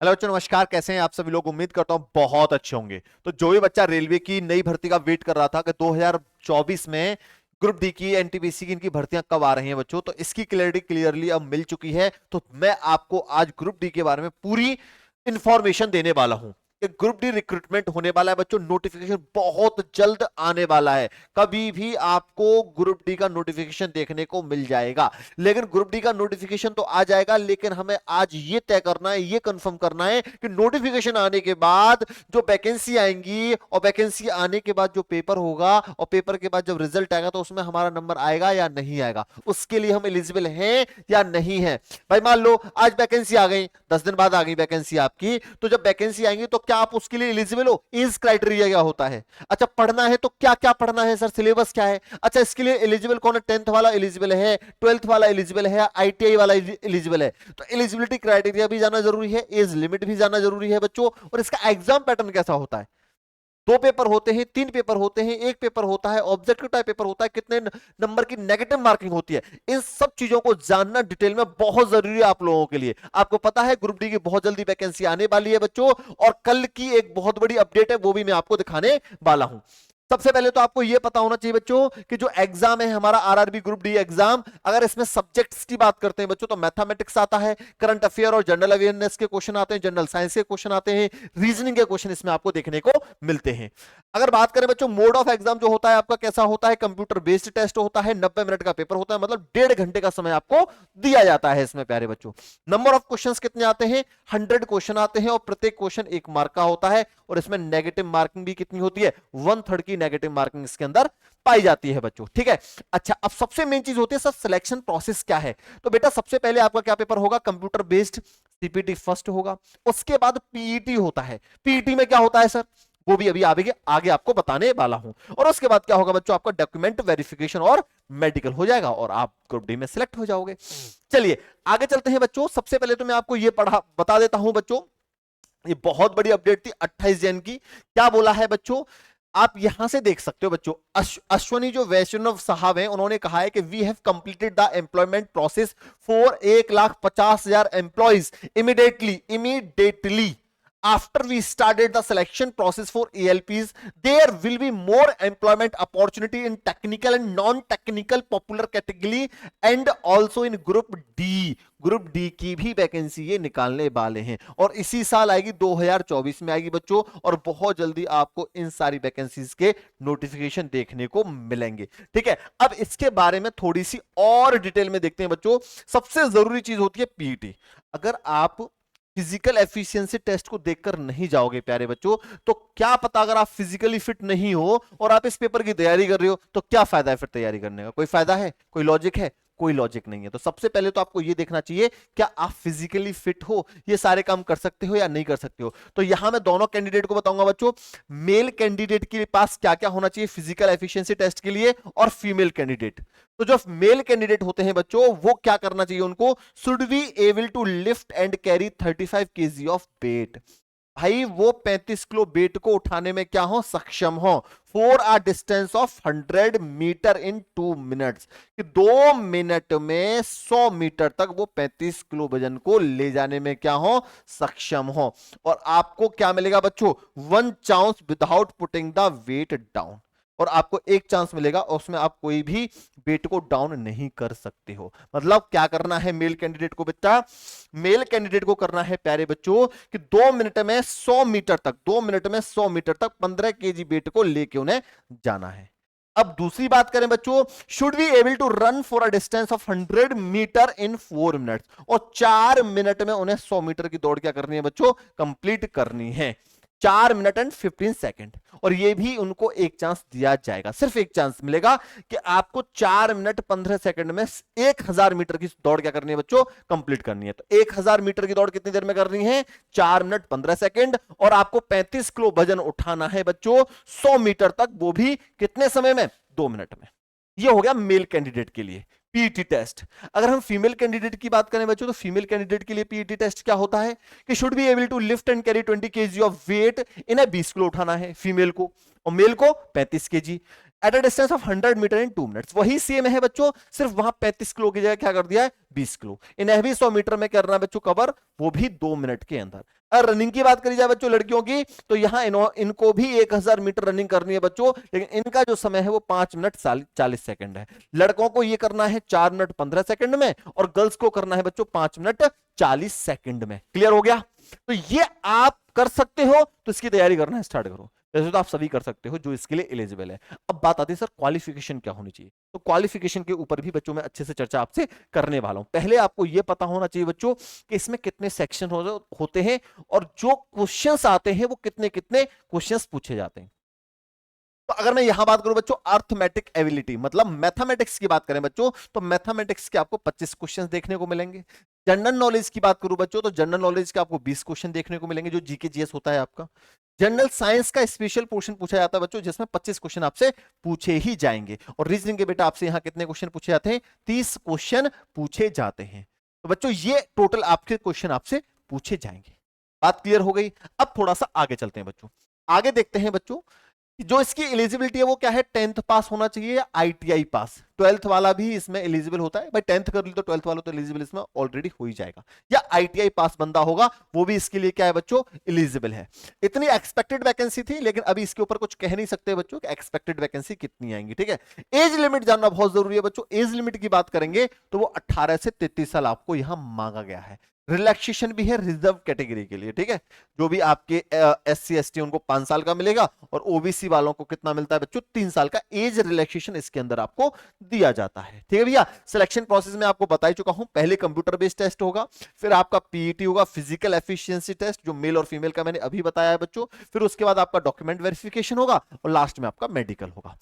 Hello बच्चों, नमस्कार। कैसे हैं आप सभी लोग? उम्मीद करता हूं बहुत अच्छे होंगे। तो जो भी बच्चा रेलवे की नई भर्ती का वेट कर रहा था कि 2024 में ग्रुप डी की, एनटीपीसी की इनकी भर्तियां कब आ रही हैं बच्चों, तो इसकी क्लियरिटी क्लियरली अब मिल चुकी है। तो मैं आपको आज ग्रुप डी के बारे में पूरी इंफॉर्मेशन देने वाला हूं कि ग्रुप डी रिक्रूटमेंट होने वाला है बच्चों। नोटिफिकेशन बहुत जल्द आने वाला है। कभी भी आपको ग्रुप डी का नोटिफिकेशन देखने को मिल जाएगा। लेकिन ग्रुप डी का नोटिफिकेशन तो आ जाएगा, लेकिन हमें आज ये तय करना है, ये कंफर्म करना है कि नोटिफिकेशन आने के बाद जो वैकेंसी आएंगी और वैकेंसी आने के बाद जो पेपर होगा और पेपर के बाद जब रिजल्ट आएगा तो उसमें हमारा नंबर आएगा या नहीं आएगा, उसके लिए हम एलिजिबल हैं या नहीं है। भाई मान लो आज वैकेंसी आ गई, 10 दिन बाद आ गई वैकेंसी आपकी, तो जब वैकेंसी आएंगी तो क्या आप उसके लिए एलिजिबल हो? इज क्राइटेरिया क्या होता है? अच्छा, पढ़ना है तो क्या क्या पढ़ना है सर, सिलेबस क्या है? अच्छा, इसके लिए एलिजिबल कौन है? 10th वाला एलिजिबल है, 12th वाला एलिजिबल है, आईटीआई वाला एलिजिबल है? तो एलिजिबिलिटी क्राइटेरिया भी जाना जरूरी है, एज लिमिट भी जाना जरूरी है बच्चों। और इसका एग्जाम पैटर्न कैसा होता है? 2 पेपर होते हैं, 3 पेपर होते हैं, एक पेपर होता है, ऑब्जेक्टिव टाइप पेपर होता है, कितने नंबर की नेगेटिव मार्किंग होती है? इन सब चीजों को जानना डिटेल में बहुत जरूरी है आप लोगों के लिए। आपको पता है ग्रुप डी की बहुत जल्दी वैकेंसी आने वाली है बच्चों, और कल की एक बहुत बड़ी अपडेट है, वो भी मैं आपको दिखाने वाला हूं। सबसे पहले तो आपको यह पता होना चाहिए बच्चों कि जो एग्जाम है हमारा आरआरबी ग्रुप डी एग्जाम, अगर इसमें सब्जेक्ट्स की बात करते हैं बच्चों तो मैथमेटिक्स आता है, करंट अफेयर और जनरल अवेयरनेस के क्वेश्चन आते हैं, जनरल साइंस के क्वेश्चन आते हैं, रीजनिंग के क्वेश्चन इसमें आपको देखने को मिलते हैं। अगर बात करें बच्चों मोड ऑफ एग्जाम जो होता है आपका कैसा होता है, कंप्यूटर बेस्ड टेस्ट होता है, 90 मिनट का पेपर होता है, मतलब 1.5 घंटे का समय आपको दिया जाता है इसमें प्यारे बच्चों। नंबर ऑफ क्वेश्चंस कितने आते हैं? 100 क्वेश्चन आते हैं और प्रत्येक क्वेश्चन 1 मार्क का होता है। और इसमें नेगेटिव मार्किंग भी कितनी होती है? 1/3 की नेगेटिव मार्किंग इसके अंदर पाई जाती है बच्चों। ठीक है। अच्छा, अब सबसे मेन चीज होती है सर सिलेक्शन प्रोसेस क्या है। तो बेटा सबसे पहले आपका क्या पेपर होगा? कंप्यूटर बेस्ड सीपीटी फर्स्ट होगा, उसके बाद पीईटी होता है। पीईटी में क्या होता है सर, वो भी अभी आगे आगे आपको बताने वाला हूं। और उसके बाद क्या होगा बच्चों? आपका डॉक्यूमेंट वेरिफिकेशन और मेडिकल हो जाएगा और आप ग्रुप डी में सिलेक्ट हो जाओगे। चलिए आगे चलते हैं बच्चों। सबसे पहले तो मैं आपको ये पढ़ा बता देता हूं बच्चों, ये बहुत बड़ी अपडेट थी 28 जन की। क्या बोला है बच्चों? आप यहां से देख सकते हो बच्चों, अश्वनी जो वैष्णव साहब हैं उन्होंने कहा है कि we have completed the employment process for 1,50,000 employees immediately after we started the selection process for ALPs. There will be more employment opportunity in technical and non-technical popular category and also in group D. Group D की भी vacancy ये निकालने वाले हैं और इसी साल आएगी, 2024 में आएगी बच्चों। और बहुत जल्दी आपको इन सारी वैकेंसीज के नोटिफिकेशन देखने को मिलेंगे। ठीक है, अब इसके बारे में थोड़ी सी और डिटेल में देखते हैं बच्चों। सबसे जरूरी चीज होती है पीईटी। अगर आप फिजिकल एफिशिएंसी टेस्ट को देखकर नहीं जाओगे प्यारे बच्चों, तो क्या पता अगर आप फिजिकली फिट नहीं हो और आप इस पेपर की तैयारी कर रहे हो तो क्या फायदा है फिर तैयारी करने का? कोई फायदा है? कोई लॉजिक है? कोई लॉजिक नहीं है। तो सबसे पहले तो आपको यह देखना चाहिए क्या आप फिजिकली फिट हो, ये सारे काम कर सकते हो या नहीं कर सकते हो। तो यहां मैं दोनों कैंडिडेट को बताऊंगा बच्चों, मेल कैंडिडेट के पास क्या क्या होना चाहिए फिजिकल एफिशिएंसी टेस्ट के लिए और फीमेल कैंडिडेट। तो जो मेल कैंडिडेट होते हैं बच्चों वो क्या करना चाहिए उनको? Should be able to lift and carry 35 kg of weight. भाई वो 35 किलो वेट को उठाने में क्या हो? सक्षम हो। For a distance of 100 metre in 2 minutes, कि 2 मिनट में 100 मीटर तक वो 35 किलो वजन को ले जाने में क्या हो? सक्षम हो। और आपको क्या मिलेगा बच्चों? 1 chance without putting the weight down. और आपको 1 चांस मिलेगा और उसमें आप कोई भी वेट को डाउन नहीं कर सकते हो। मतलब क्या करना है मेल कैंडिडेट को बेटा? मेल कैंडिडेट को करना है प्यारे बच्चों कि 2 मिनट में 100 मीटर तक, 2 मिनट में 100 मीटर तक 15 केजी वेट को लेके उन्हें जाना है। अब दूसरी बात करें बच्चों, should be able to run for a distance of 100 metre in 4 minutes. और 4 मिनट में उन्हें 100 मीटर की दौड़ क्या करनी है बच्चों? कंप्लीट करनी है। 4 मिनट एंड 15 सेकेंड। और ये भी उनको 1 चांस दिया जाएगा, सिर्फ 1 चांस मिलेगा कि आपको 4 मिनट 15 सेकेंड में 1000 मीटर की दौड़ क्या करनी है बच्चों? कंप्लीट करनी है। तो 1000 मीटर की दौड़ कितनी देर में करनी है? 4 मिनट 15 सेकेंड। और आपको 35 किलो वजन उठाना है बच्चों 100 मीटर तक, वो भी कितने समय में? 2 मिनट में। ये हो गया मेल कैंडिडेट के लिए पीईटी टेस्ट। अगर हम फीमेल कैंडिडेट की बात करें बच्चों, तो फीमेल कैंडिडेट के लिए पीईटी टेस्ट क्या होता है कि should be able to lift and carry 20 kg of weight. इन्हें 20 किलो उठाना है फीमेल को, और मेल को 35 kg। At a distance of 100 metre in 2 minutes. वही सेम है बच्चों, सिर्फ वहां 35 किलो की जगह क्या कर दिया है 20 किलो। इन्हें भी 100 मीटर में करना है बच्चों कवर, वो भी 2 मिनट के अंदर। अगर रनिंग की बात करी जाए बच्चों लड़कियों की, तो यहां इनको भी 1000 मीटर रनिंग करनी है बच्चों, लेकिन इनका जो समय है वो 5 मिनट 40 सेकंड है। लड़कों को ये करना है 4 मिनट 15 सेकंड में, और गर्ल्स को करना है बच्चों 5 मिनट 40 सेकंड में। क्लियर हो गया? तो ये आप कर सकते हो, तो इसकी तैयारी करना स्टार्ट करो। वैसे तो आप सभी कर सकते हो जो इसके लिए एलिजिबल है। अब बात आती है सर क्वालिफिकेशन क्या होनी चाहिए। तो क्वालिफिकेशन के ऊपर भी बच्चों में अच्छे से चर्चा आपसे करने वाला हूं। पहले आपको यह पता होना चाहिए बच्चों कि इसमें कितने सेक्शन होते हैं, और जो क्वेश्चंस आते हैं वो कितने कितने क्वेश्चंस पूछे जाते हैं। तो अगर मैं यहां बात करूं बच्चों अर्थमेटिक एबिलिटी, मतलब मैथमेटिक्स की बात करें बच्चों, तो मैथमेटिक्स के आपको 25 क्वेश्चंस देखने को मिलेंगे। जनरल नॉलेज की बात करूं बच्चों, तो जनरल नॉलेज के आपको 20 क्वेश्चन देखने को मिलेंगे, जो जीके जीएस होता है आपका। जनरल साइंस का स्पेशल पोर्शन पूछा जाता है बच्चों, जिसमें 25 क्वेश्चन आपसे पूछे ही जाएंगे। और रीजनिंग के बेटा आपसे यहां कितने क्वेश्चन पूछे जाते हैं? 30 क्वेश्चन पूछे जाते हैं। तो बच्चों ये टोटल आपके क्वेश्चन आपसे पूछे जाएंगे। बात क्लियर हो गई? अब थोड़ा सा आगे चलते हैं बच्चों। आगे देखते हैं बच्चों जो इसकी एलिजिबिलिटी है वो क्या है, 10th पास होना चाहिए या ITI पास। 12th वाला भी इसमें एलिजिबल होता है भाई, 10th कर ली तो 12th वाला तो एलिजिबल इसमें ऑलरेडी हो ही जाएगा, या ITI पास बंदा होगा वो भी इसके लिए क्या है बच्चों, एलिजिबल है। इतनी एक्सपेक्टेड वैकेंसी थी, लेकिन अभी इसके ऊपर कुछ कह नहीं सकते बच्चों कि एक्सपेक्टेड वैकेंसी कितनी आएंगी। ठीक है, एज लिमिट जानना बहुत जरूरी है बच्चों। एज लिमिट की बात करेंगे तो वो 18 से 33 साल आपको यहां मांगा गया है। रिलैक्सेशन भी है रिजर्व कैटेगरी के लिए। ठीक है, जो भी आपके SC ST उनको 5 साल का मिलेगा, और OBC वालों को कितना मिलता है बच्चों, 3 साल का एज रिलैक्सेशन इसके अंदर आपको दिया जाता है। ठीक है भैया, सिलेक्शन प्रोसेस में आपको बता ही चुका हूं। पहले कंप्यूटर बेस्ड टेस्ट होगा, फिर आपका PET होगा, फिजिकल एफिशिएंसी टेस्ट, जो मेल और फीमेल का मैंने अभी बताया है बच्चों। फिर उसके बाद आपका डॉक्यूमेंट वेरिफिकेशन होगा, और लास्ट में आपका मेडिकल होगा।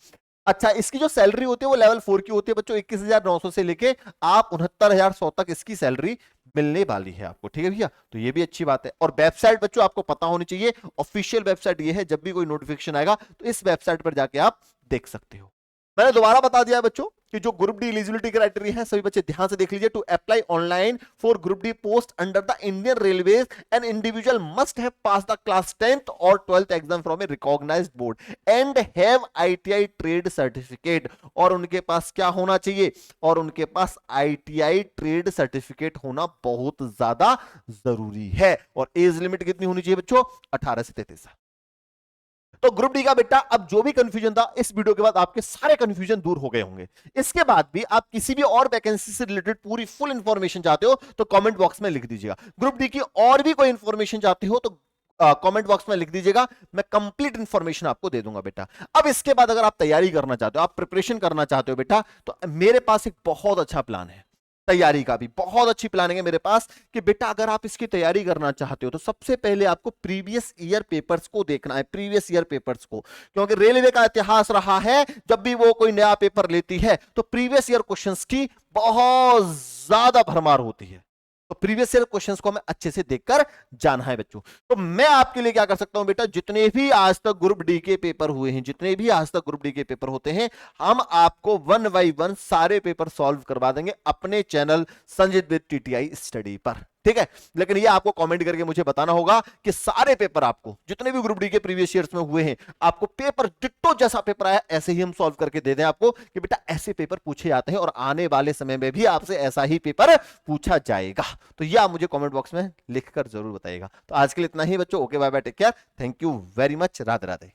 अच्छा, इसकी जो सैलरी होती है वो लेवल 4 की होती है बच्चों, 21,900 से लेके आप 69,100 तक इसकी सैलरी मिलने वाली है आपको। ठीक है भैया, तो ये भी अच्छी बात है। और वेबसाइट बच्चों आपको पता होनी चाहिए, ऑफिशियल वेबसाइट ये है, जब भी कोई नोटिफिकेशन आएगा तो इस वेबसाइट पर जाके आप देख सकते हो। मैंने दोबारा बता दिया है बच्चों कि जो ग्रुप डी एलिजिबिलिटी क्राइटेरिया है, सभी बच्चे ध्यान से देख लीजिए। To apply online for group D post under the Indian railways, an individual must have pass the class 10th और 12th exam from a recognised board and have ITI trade certificate. और उनके पास क्या होना चाहिए, और उनके पास ITI ट्रेड सर्टिफिकेट होना बहुत ज्यादा जरूरी है। और एज लिमिट कितनी होनी चाहिए बच्चों, 18 से 33 साल। तो ग्रुप डी का बेटा अब जो भी कंफ्यूजन था, इस वीडियो के बाद आपके सारे कंफ्यूजन दूर हो गए होंगे। इसके बाद भी आप किसी भी और वैकेंसी से रिलेटेड पूरी फुल इंफॉर्मेशन चाहते हो तो कमेंट बॉक्स में लिख दीजिएगा। ग्रुप डी की और भी कोई इंफॉर्मेशन चाहते हो तो कमेंट बॉक्स में लिख दीजिएगा, मैं कंप्लीट इंफॉर्मेशन आपको दे दूंगा बेटा। अब इसके बाद अगर आप तैयारी करना चाहते हो, आप प्रिपरेशन करना चाहते हो बेटा, तो मेरे पास एक बहुत अच्छा प्लान है। तैयारी का भी बहुत अच्छी प्लानिंग है मेरे पास कि बेटा अगर आप इसकी तैयारी करना चाहते हो तो सबसे पहले आपको प्रीवियस ईयर पेपर्स को देखना है, प्रीवियस ईयर पेपर्स को। क्योंकि रेलवे का इतिहास रहा है, जब भी वो कोई नया पेपर लेती है तो प्रीवियस ईयर क्वेश्चंस की बहुत ज्यादा भरमार होती है। तो प्रीवियस ईयर क्वेश्चंस को हमें अच्छे से देखकर जाना है बच्चों। तो मैं आपके लिए क्या कर सकता हूं बेटा, जितने भी आज तक ग्रुप डी के पेपर हुए हैं, जितने भी आज तक ग्रुप डी के पेपर होते हैं, हम आपको 1 बाय 1 सारे पेपर सॉल्व करवा देंगे अपने channel Sanjeet with TTI study पर। ठीक है, लेकिन ये आपको कमेंट करके मुझे बताना होगा कि सारे पेपर आपको, जितने भी ग्रुप डी के प्रीवियस ईयर्स में हुए हैं, आपको पेपर डिट्टो जैसा पेपर आया ऐसे ही हम सॉल्व करके दे दें आपको कि बेटा ऐसे पेपर पूछे जाते हैं और आने वाले समय में भी आपसे ऐसा ही पेपर पूछा जाएगा। तो ये आप मुझे कमेंट बॉक्स में लिखकर जरूर बताइएगा। तो आज के लिए इतना ही बच्चों, okay bye bye, take care, thank you very much, Radhe Radhe.